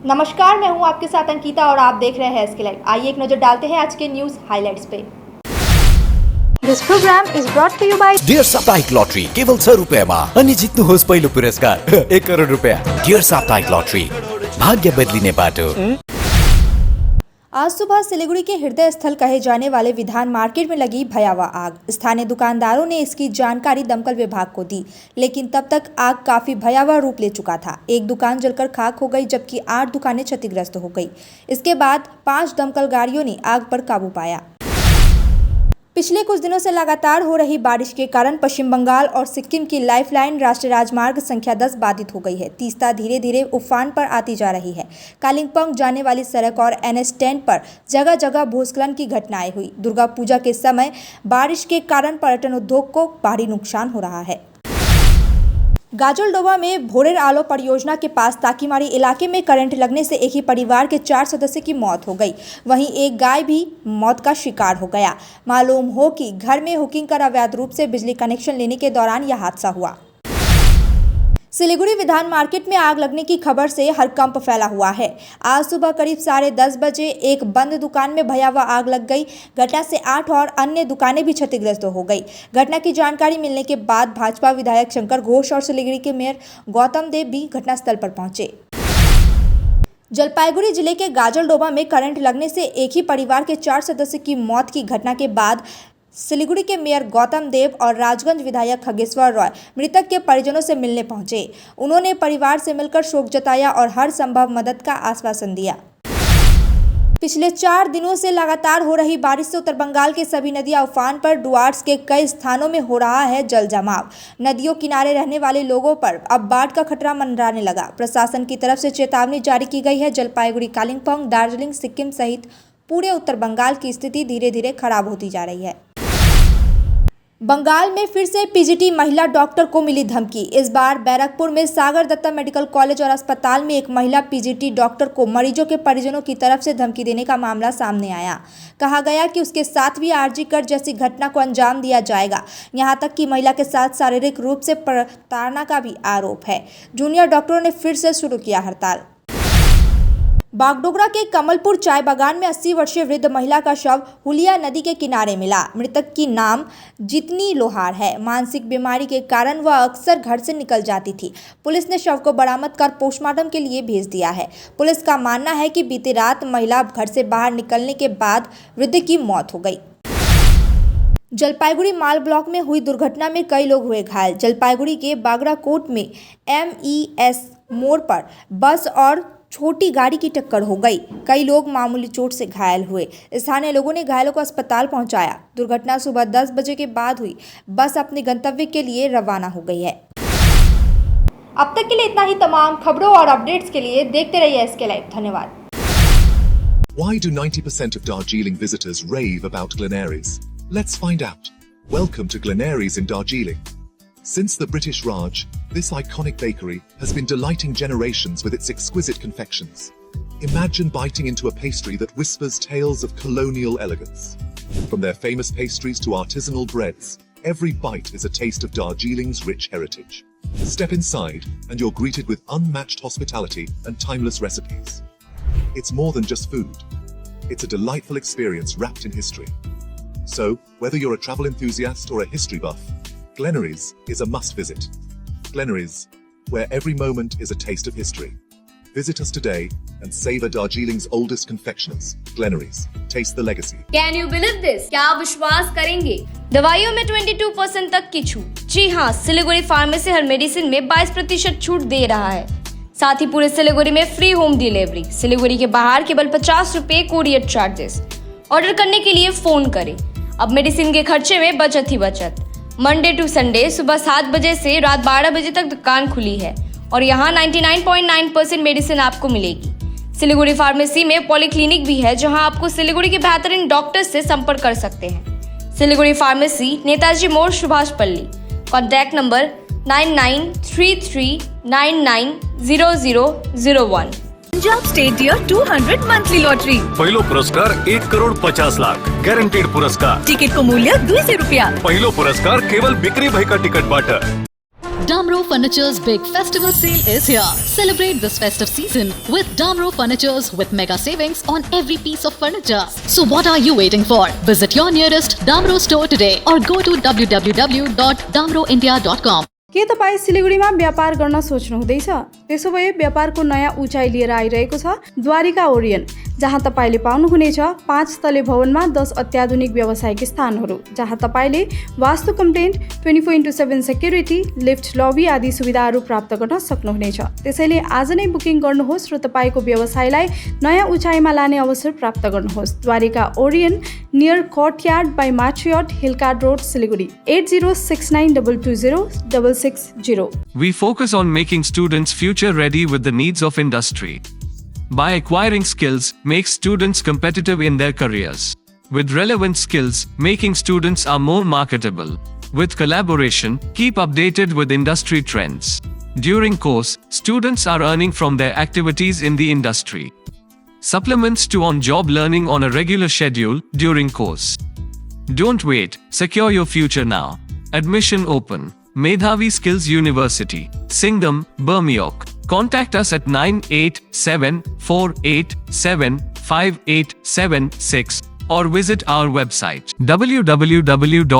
नमस्कार, मैं हूं आपके साथ अंकिता और आप देख रहे हैं एसके लाइव। आइए एक नजर डालते हैं आज के न्यूज हाइलाइट्स पे। This program is brought to you by Dear साप्ताहिक लॉटरी केवल 100 रुपयामा अनि जित्नुहोस् पहिलो पुरस्कार 1 करोड रुपया। डियर साप्ताहिक लॉटरी, भाग्य बदलिने बाटो। आज सुबह सिलीगुड़ी के हृदय स्थल कहे जाने वाले विधान मार्केट में लगी भयावह आग। स्थानीय दुकानदारों ने इसकी जानकारी दमकल विभाग को दी, लेकिन तब तक आग काफी भयावह रूप ले चुका था। एक दुकान जलकर खाक हो गई, जबकि 8 दुकानें क्षतिग्रस्त हो गई। इसके बाद 5 दमकल गाड़ियों ने आग पर काबू पाया। पिछले कुछ दिनों से लगातार हो रही बारिश के कारण पश्चिम बंगाल और सिक्किम की लाइफलाइन राष्ट्रीय राजमार्ग संख्या 10 बाधित हो गई है। तीस्ता धीरे धीरे उफान पर आती जा रही है। कालिम्पोंग जाने वाली सड़क और NH 10 पर जगह जगह भूस्खलन की घटनाएं हुई। दुर्गा पूजा के समय बारिश के कारण पर्यटन उद्योग को भारी नुकसान हो रहा है। गाजलडोबा में भोरेर आलो परियोजना के पास ताकीमारी इलाके में करंट लगने से एक ही परिवार के 4 सदस्य की मौत हो गई। वहीं एक गाय भी मौत का शिकार हो गया। मालूम हो कि घर में हुकिंग कर अवैध रूप से बिजली कनेक्शन लेने के दौरान यह हादसा हुआ। सिलीगुड़ी विधान मार्केट में आग लगने की खबर से हड़कंप फैला हुआ है। आज सुबह करीब 10:30 बजे एक बंद दुकान में भयावह आग लग गई। घटना से 8 और अन्य दुकानें भी क्षतिग्रस्त हो गई। घटना की जानकारी मिलने के बाद भाजपा विधायक शंकर घोष और सिलीगुड़ी के मेयर गौतम देव भी घटनास्थल पर पहुंचे। जलपाईगुड़ी जिले के गाजलडोबा में करंट लगने से एक ही परिवार के 4 सदस्य की मौत की घटना के बाद सिलीगुड़ी के मेयर गौतम देव और राजगंज विधायक खगेश्वर रॉय मृतक के परिजनों से मिलने पहुंचे। उन्होंने परिवार से मिलकर शोक जताया और हर संभव मदद का आश्वासन दिया। पिछले 4 दिनों से लगातार हो रही बारिश से उत्तर बंगाल के सभी नदियां उफान पर। डुआर्स के कई स्थानों में हो रहा है जल जमाव। नदियों किनारे रहने वाले लोगों पर अब बाढ़ का खतरा मंडराने लगा। प्रशासन की तरफ से चेतावनी जारी की गई है। जलपाईगुड़ी, कालिम्पोंग, दार्जिलिंग, सिक्किम सहित पूरे उत्तर बंगाल की स्थिति धीरे धीरे खराब होती जा रही है। बंगाल में फिर से PGT महिला डॉक्टर को मिली धमकी। इस बार बैरकपुर में सागर दत्ता मेडिकल कॉलेज और अस्पताल में एक महिला PGT डॉक्टर को मरीजों के परिजनों की तरफ से धमकी देने का मामला सामने आया। कहा गया कि उसके साथ भी आरजी कर जैसी घटना को अंजाम दिया जाएगा। यहां तक कि महिला के साथ शारीरिक रूप से प्रताड़ना का भी आरोप है। जूनियर डॉक्टरों ने फिर से शुरू किया हड़ताल। बागडोगरा के कमलपुर चाय बागान में 80 वर्षीय वृद्ध महिला का शव हुलिया नदी के किनारे मिला। मृतक की नाम जितनी लोहार है। मानसिक बीमारी के कारण वह अक्सर घर से निकल जाती थी। पुलिस ने शव को बरामद कर पोस्टमार्टम के लिए भेज दिया है। पुलिस का मानना है कि बीती रात महिला घर से बाहर निकलने के बाद वृद्ध की मौत हो गई। जलपाईगुड़ी माल ब्लॉक में हुई दुर्घटना में कई लोग हुए घायल। जलपाईगुड़ी के बागराकोट में MES मोड़ पर बस और छोटी गाड़ी की टक्कर हो गई। कई लोग मामूली चोट से घायल हुए। स्थानीय लोगों ने घायलों को अस्पताल पहुंचाया। दुर्घटना सुबह 10 बजे के बाद हुई। बस अपने गंतव्य के लिए रवाना हो गई है। अब तक के लिए इतना ही। तमाम खबरों और अपडेट्स के लिए देखते रहिए एसके लाइव। धन्यवाद। Why do 90% of Darjeeling visitors rave about Glenaries? Let's find out. Welcome to Glenaries in Darjeeling. Since the British Raj, this iconic bakery has been delighting generations with its exquisite confections. Imagine biting into a pastry that whispers tales of colonial elegance. From their famous pastries to artisanal breads, every bite is a taste of Darjeeling's rich heritage. Step inside and you're greeted with unmatched hospitality and timeless recipes. It's more than just food. It's a delightful experience wrapped in history. So, whether you're a travel enthusiast or a history buff, Glenaries is a must visit. Glenaries, where every moment is a taste of history. Visit us today and savor Darjeeling's oldest confectioners. Glenaries, taste the legacy. Can you believe this? क्या आप विश्वास करेंगे? दवाइयों में 22% तक की छूट। जी हाँ, सिलीगुड़ी फार्मेसी हर मेडिसिन में 22% छूट दे रहा है। साथ ही पूरे सिलीगुड़ी में फ्री होम डिलीवरी। सिलीगुड़ी के बाहर केवल 50 रुपए कोरियर चार्जेस। ऑर्डर करने के लिए फोन करें। अब मेडिसिन के खर्चे में बचत ही बचत। मंडे टू संडे सुबह 7 बजे से रात 12 बजे तक दुकान खुली है और यहाँ 99.9% मेडिसिन आपको मिलेगी। सिलीगुड़ी फार्मेसी में पॉलीक्लिनिक भी है, जहाँ आपको सिलीगुड़ी के बेहतरीन डॉक्टर से संपर्क कर सकते हैं। सिलीगुड़ी फार्मेसी, नेताजी मोड़, सुभाष पल्ली। Contact number 9933990001। Punjab state year 200 monthly lottery. पहिलो पुरस्कार 1 करोड 50 लाख ग्यारेंटेड पुरस्कार। टिकट को मूल्य 200 रुपया। पहिलो पुरस्कार केवल बिक्री भएका टिकटबाट। Damro Furniture's big festival sale is here. Celebrate this festive season with Damro Furnitures with mega savings on every piece of furniture. So what are you waiting for? Visit your nearest Damro store today or go to www.damroindia.com. के तपाईँ सिलिगुडीमा व्यापार गर्न सोच्नु हुँदैछ? त्यसो भए व्यापारको नयाँ उचाइ लिएर आइरहेको छ द्वारिका ओरियन, जहाँ तपाईले पाउनुहुनेछ 5 तले भवनमा 10 अत्याधुनिक व्यावसायिक स्थानहरू, जहाँ तपाईले वास्तु कम्प्लेन्ट, 24/7 सेक्युरिटी, लिफ्ट, लबी आदि सुविधाहरू प्राप्त गर्न सक्नुहुनेछ। त्यसैले आज नै बुकिङ गर्नुहोस् र तपाईको व्यवसायलाई नयाँ उचाइमा लाने अवसर प्राप्त गर्नुहोस्। Dwarika Orion near Courtyard by Marriott, Hill Cart Road, Siliguri, 8069220660। We focus on making students future ready with the needs of industry. By acquiring skills, make students competitive in their careers. With relevant skills, making students are more marketable. With collaboration, keep updated with industry trends. During course, students are earning from their activities in the industry. Supplements to on-job learning on a regular schedule during course. Don't wait, secure your future now. Admission open. Medhavi Skills University, Singham, Bermioc. Contact us at 9874875876 or visit our website www.msu.edu.in.